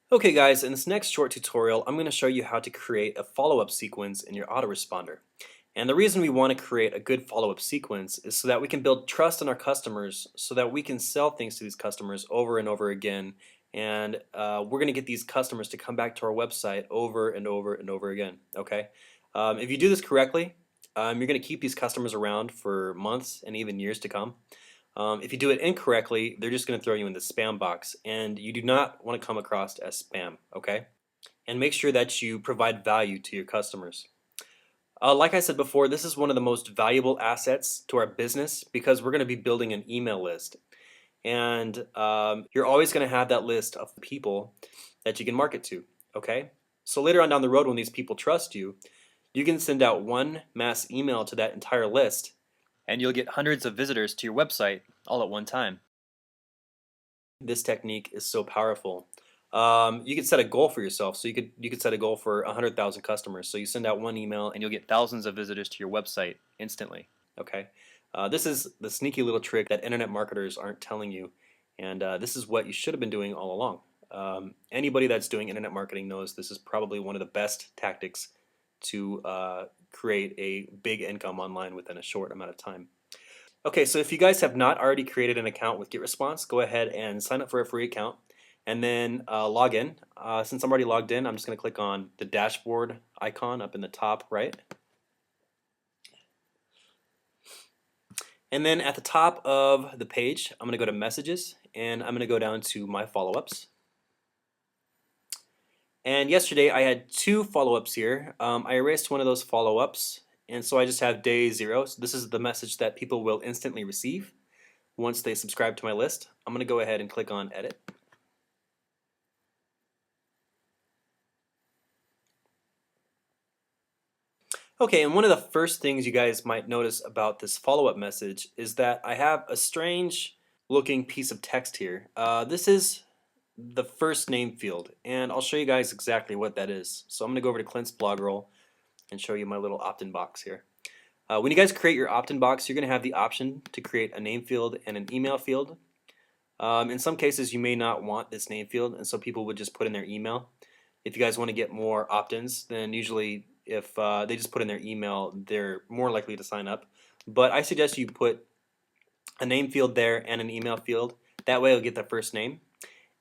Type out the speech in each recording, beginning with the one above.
Okay guys, in this next short tutorial, I'm going to show you how to create a follow-up sequence in your autoresponder. And the reason we want to create a good follow-up sequence is so that we can build trust in our customers so that we can sell things to these customers over and over again. And we're going to get these customers to come back to our website over and over and over again. Okay? If you do this correctly, you're going to keep these customers around for months and even years to come. If you do it incorrectly, they're just going to throw you in the spam box, and you do not want to come across as spam, okay? And make sure that you provide value to your customers. Like I said before, this is one of the most valuable assets to our business because we're going to be building an email list. And you're always going to have that list of people that you can market to, okay? So later on down the road when these people trust you, you can send out one mass email to that entire list and you'll get hundreds of visitors to your website all at one time. This technique is so powerful. You could set a goal for yourself. So you could set a goal for 100,000 customers. So you send out one email and you'll get thousands of visitors to your website instantly. Okay, this is the sneaky little trick that internet marketers aren't telling you, and this is what you should have been doing all along. Anybody that's doing internet marketing knows this is probably one of the best tactics to create a big income online within a short amount of time. Okay, so if you guys have not already created an account with GetResponse, go ahead and sign up for a free account and then log in. Since I'm already logged in, I'm just going to click on the dashboard icon up in the top right. And then at the top of the page, I'm going to go to Messages and I'm going to go down to My Follow-ups. And yesterday I had two follow-ups here. I erased one of those follow-ups, and so I just have day 0. So this is the message that people will instantly receive once they subscribe to my list. I'm going to go ahead and click on Edit. Okay, and one of the first things you guys might notice about this follow-up message is that I have a strange looking piece of text here. This is the first name field, and I'll show you guys exactly what that is. So I'm going to go over to Clint's blog roll and show you my little opt-in box here. When you guys create your opt-in box, you're going to have the option to create a name field and an email field. In some cases, you may not want this name field, and so people would just put in their email. If you guys want to get more opt-ins, then usually if they just put in their email, they're more likely to sign up. But I suggest you put a name field there and an email field. That way you'll get the first name.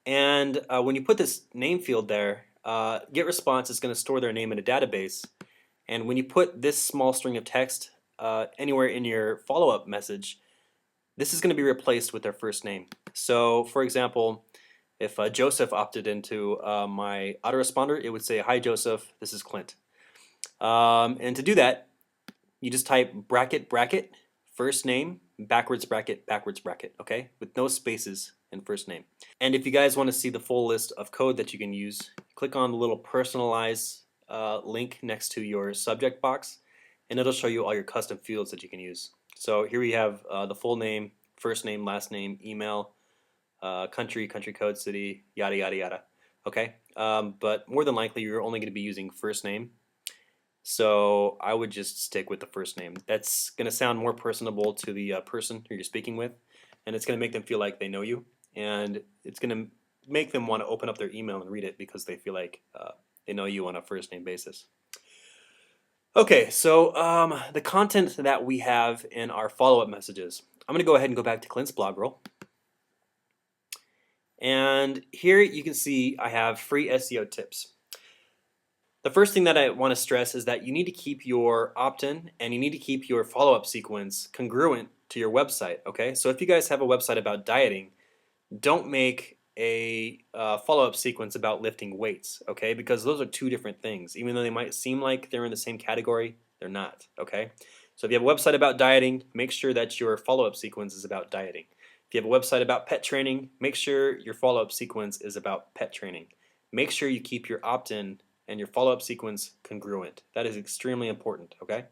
And when you put this name field there, GetResponse is going to store their name in a database. And when you put this small string of text anywhere in your follow-up message, this is going to be replaced with their first name. So for example, if Joseph opted into my autoresponder, it would say, "Hi Joseph, this is Clint." And to do that, you just type bracket bracket first name backwards bracket, okay, with no spaces in first name. And if you guys want to see the full list of code that you can use, click on the little personalize link next to your subject box, and it'll show you all your custom fields that you can use. So here we have the full name, first name, last name, email, country code, city, yada yada yada. Okay, but more than likely you're only going to be using first name. So I would just stick with the first name. That's going to sound more personable to the person who you're speaking with, and it's going to make them feel like they know you, and it's going to make them want to open up their email and read it because they feel like they know you on a first name basis. Okay, so the content that we have in our follow-up messages. I'm going to go ahead and go back to Clint's blog roll. And here you can see I have free SEO tips. The first thing that I want to stress is that you need to keep your opt-in and you need to keep your follow-up sequence congruent to your website, okay? So if you guys have a website about dieting, don't make a follow-up sequence about lifting weights, okay? Because those are two different things. Even though they might seem like they're in the same category, they're not, okay? So if you have a website about dieting, make sure that your follow-up sequence is about dieting. If you have a website about pet training, make sure your follow-up sequence is about pet training. Make sure you keep your opt-in and your follow-up sequence congruent. That is extremely important, okay?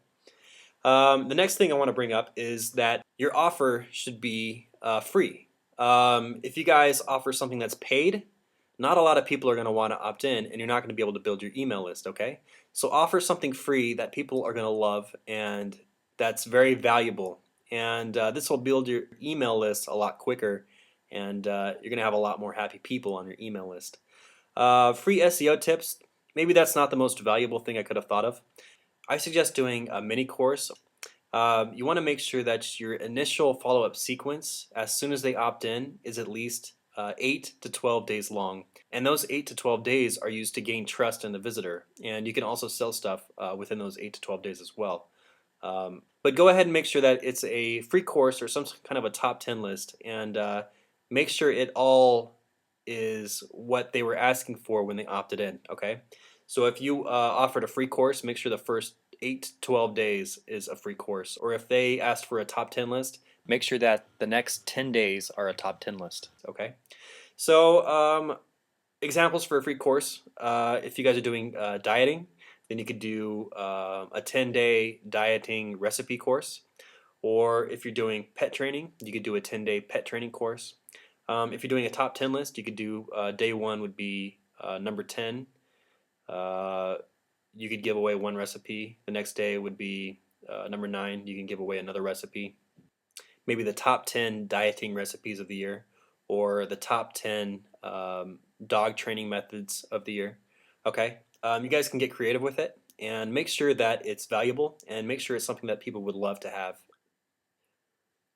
The next thing I want to bring up is that your offer should be free. If you guys offer something that's paid, not a lot of people are going to want to opt in, and you're not going to be able to build your email list, okay? So offer something free that people are going to love and that's very valuable. And this will build your email list a lot quicker, and you're going to have a lot more happy people on your email list. Free SEO tips. Maybe that's not the most valuable thing I could have thought of. I suggest doing a mini course. You want to make sure that your initial follow-up sequence, as soon as they opt in, is at least 8 to 12 days long. And those 8 to 12 days are used to gain trust in the visitor. And you can also sell stuff within those 8 to 12 days as well. But go ahead and make sure that it's a free course or some kind of a top 10 list, and make sure it all is what they were asking for when they opted in, okay? So if you offered a free course, make sure the first 8 to 12 days is a free course. Or if they asked for a top 10 list, make sure that the next 10 days are a top 10 list, okay? So examples for a free course, if you guys are doing dieting, then you could do a 10-day dieting recipe course. Or if you're doing pet training, you could do a 10-day pet training course. If you're doing a top 10 list, you could do day 1 would be number 10. You could give away one recipe. The next day would be number 9. You can give away another recipe. Maybe the top 10 dieting recipes of the year, or the top 10 dog training methods of the year. Okay, you guys can get creative with it and make sure that it's valuable and make sure it's something that people would love to have.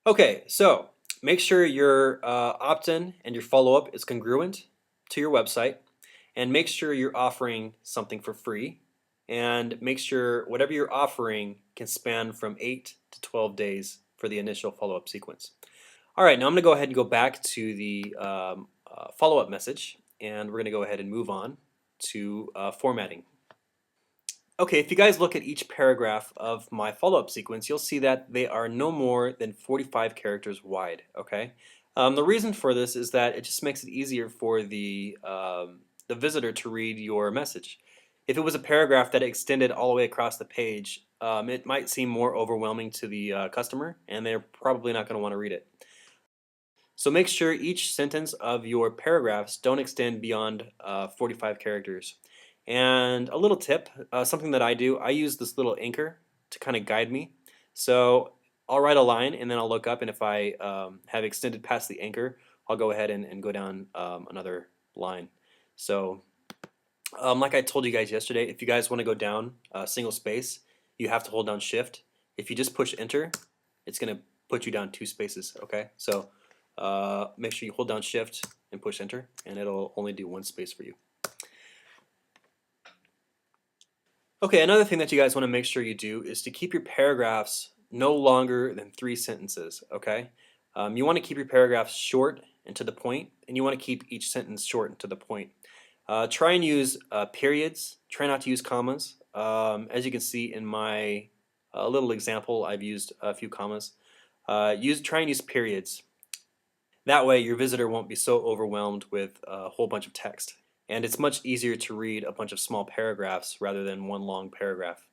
Okay, so make sure your opt-in and your follow-up is congruent to your website, and make sure you're offering something for free, and make sure whatever you're offering can span from 8 to 12 days for the initial follow-up sequence. All right, now I'm going to go ahead and go back to the follow-up message, and we're going to go ahead and move on to formatting. Okay, if you guys look at each paragraph of my follow-up sequence, you'll see that they are no more than 45 characters wide, okay? The reason for this is that it just makes it easier for the visitor to read your message. If it was a paragraph that extended all the way across the page, it might seem more overwhelming to the customer, and they're probably not going to want to read it. So make sure each sentence of your paragraphs don't extend beyond 45 characters. And a little tip, something that I do, I use this little anchor to kind of guide me. So I'll write a line and then I'll look up, and if I have extended past the anchor, I'll go ahead and go down another line. So like I told you guys yesterday, if you guys want to go down a single space, you have to hold down shift. If you just push enter, it's going to put you down 2 spaces, okay? So make sure you hold down shift and push enter, and it'll only do 1 space for you. Okay, another thing that you guys want to make sure you do is to keep your paragraphs no longer than 3 sentences, okay? You want to keep your paragraphs short and to the point, and you want to keep each sentence short and to the point. Try and use periods. Try not to use commas. As you can see in my little example, I've used a few commas. Try and use periods. That way your visitor won't be so overwhelmed with a whole bunch of text. And it's much easier to read a bunch of small paragraphs rather than one long paragraph.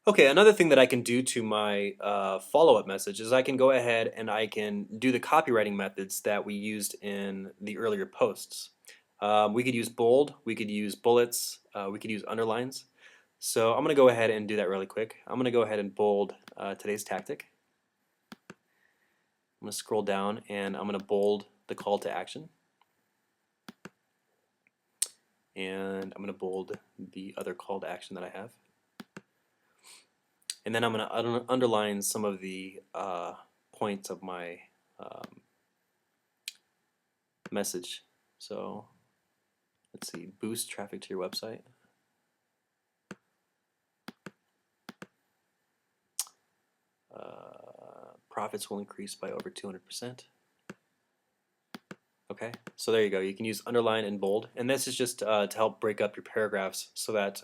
Okay, another thing that I can do to my follow-up message is I can go ahead and I can do the copywriting methods that we used in the earlier posts. We could use bold, we could use bullets, we could use underlines. So I'm going to go ahead and do that really quick. I'm going to go ahead and bold today's tactic. I'm going to scroll down and I'm going to bold the call to action. And I'm going to bold the other call to action that I have. And then I'm going to underline some of the points of my message. So let's see, boost traffic to your website. Profits will increase by over 200%. Okay, so there you go. You can use underline and bold, and this is just to help break up your paragraphs so that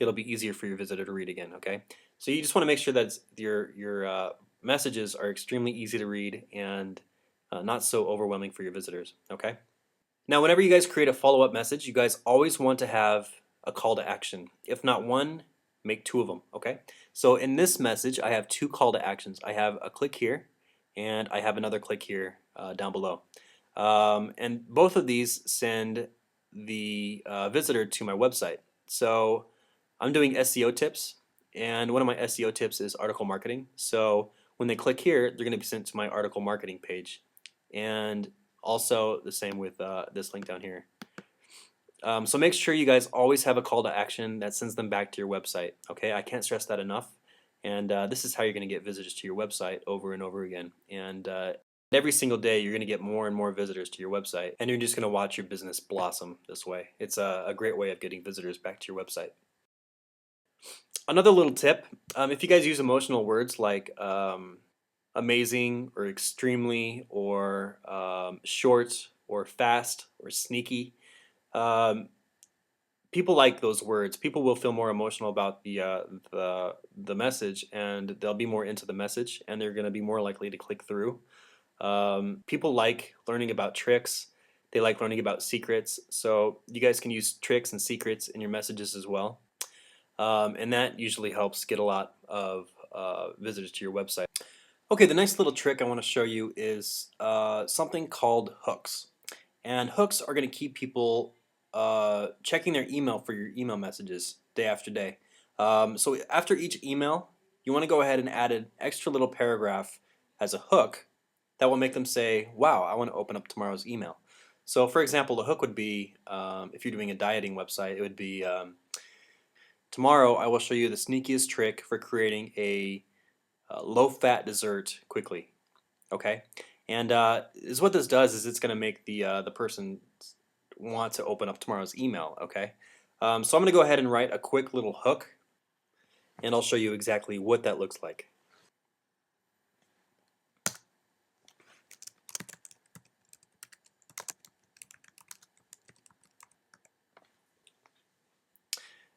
it'll be easier for your visitor to read again. Okay, so you just want to make sure that your messages are extremely easy to read and not so overwhelming for your visitors. Okay. Now, whenever you guys create a follow-up message, you guys always want to have a call to action. If not one, make 2 of them. Okay. So in this message, I have 2 call to actions. I have a click here, and I have another click here down below. And both of these send the visitor to my website. So I'm doing SEO tips, and one of my SEO tips is article marketing. So when they click here, they're going to be sent to my article marketing page. And also the same with this link down here. So make sure you guys always have a call to action that sends them back to your website. Okay, I can't stress that enough. And this is how you're going to get visitors to your website over and over again. And every single day, you're going to get more and more visitors to your website, and you're just going to watch your business blossom this way. It's a great way of getting visitors back to your website. Another little tip, if you guys use emotional words like amazing or extremely or short or fast or sneaky, um, people like those words. People will feel more emotional about the message, and they'll be more into the message, and they're going to be more likely to click through. People like learning about tricks. They like learning about secrets. So you guys can use tricks and secrets in your messages as well. And that usually helps get a lot of visitors to your website. Okay, the next little trick I want to show you is something called hooks. And hooks are going to keep people checking their email for your email messages day after day. So after each email, you want to go ahead and add an extra little paragraph as a hook that will make them say, wow, I want to open up tomorrow's email. So for example, the hook would be, if you're doing a dieting website, it would be, tomorrow I will show you the sneakiest trick for creating a low-fat dessert quickly. Okay, and is what this does is it's going to make the person want to open up tomorrow's email. Okay, so I'm going to go ahead and write a quick little hook, and I'll show you exactly what that looks like.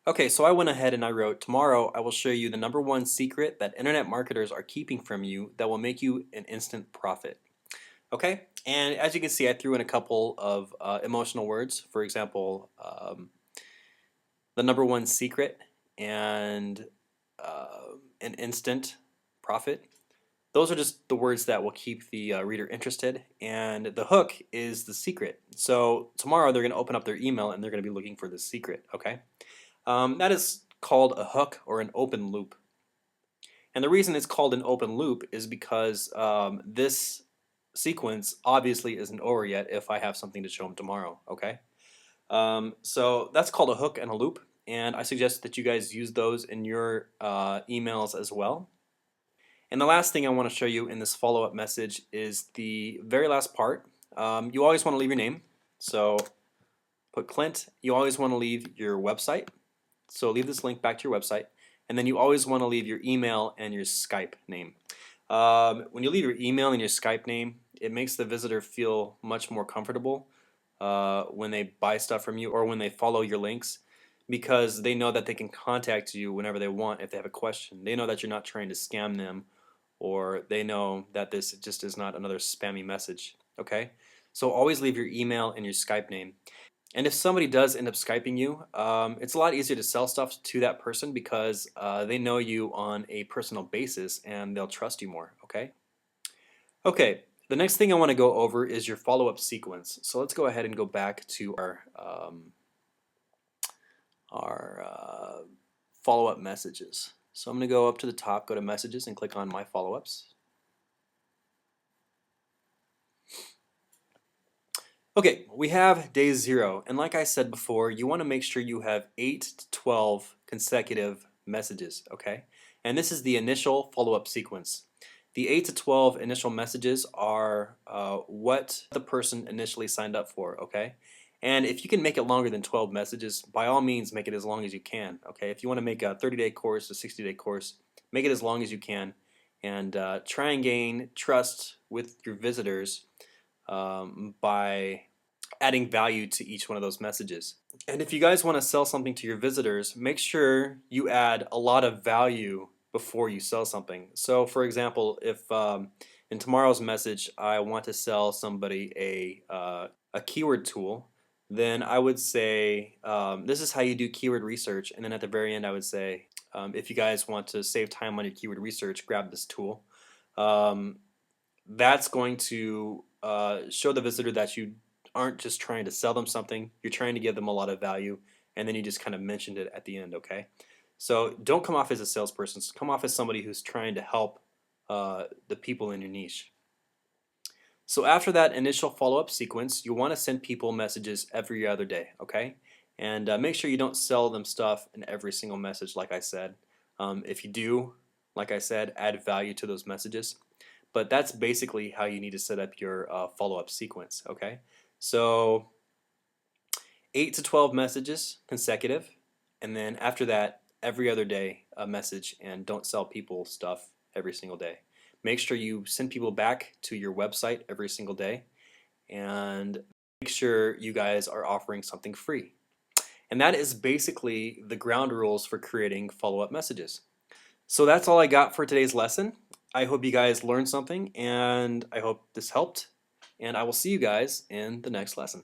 Okay, so I went ahead and I wrote, tomorrow I will show you the #1 secret that internet marketers are keeping from you that will make you an instant profit. Okay, and as you can see, I threw in a couple of emotional words. For example, the #1 secret and an instant profit. Those are just the words that will keep the reader interested, and the hook is the secret. So tomorrow they're going to open up their email and they're going to be looking for the secret. Okay, that is called a hook or an open loop. And the reason it's called an open loop is because this sequence obviously isn't over yet if I have something to show them tomorrow. Okay, so that's called a hook and a loop, and I suggest that you guys use those in your emails as well. And the last thing I want to show you in this follow-up message is the very last part. You always want to leave your name. So put Clint. You always want to leave your website. So leave this link back to your website. And then you always want to leave your email and your Skype name. When you leave your email and your Skype name, it makes the visitor feel much more comfortable when they buy stuff from you or when they follow your links, because they know that they can contact you whenever they want if they have a question. They know that you're not trying to scam them, or they know that this just is not another spammy message. Okay? So always leave your email and your Skype name. And if somebody does end up Skyping you, it's a lot easier to sell stuff to that person because they know you on a personal basis and they'll trust you more. Okay? Okay, the next thing I want to go over is your follow-up sequence. So let's go ahead and go back to our follow-up messages. So I'm going to go up to the top, go to messages, and click on my follow-ups. Okay, we have day 0, and like I said before, you want to make sure you have 8 to 12 consecutive messages, okay? And this is the initial follow-up sequence. The 8 to 12 initial messages are what the person initially signed up for, okay? And if you can make it longer than 12 messages, by all means make it as long as you can, okay? If you want to make a 30-day course, a 60-day course, make it as long as you can, and try and gain trust with your visitors by adding value to each one of those messages. And if you guys want to sell something to your visitors, make sure you add a lot of value before you sell something. So for example, if in tomorrow's message I want to sell somebody a keyword tool, then I would say this is how you do keyword research, and then at the very end I would say if you guys want to save time on your keyword research, grab this tool. That's going to show the visitor that you aren't just trying to sell them something, you're trying to give them a lot of value, and then you just kind of mentioned it at the end, okay? So don't come off as a salesperson, come off as somebody who's trying to help the people in your niche. So after that initial follow-up sequence, you want to send people messages every other day, okay? And make sure you don't sell them stuff in every single message, like I said. If you do, like I said, add value to those messages. But that's basically how you need to set up your follow-up sequence, okay? So 8 to 12 messages consecutive, and then after that, every other day a message, and don't sell people stuff every single day. Make sure you send people back to your website every single day, and make sure you guys are offering something free. And that is basically the ground rules for creating follow-up messages. So that's all I got for today's lesson. I hope you guys learned something, and I hope this helped, and I will see you guys in the next lesson.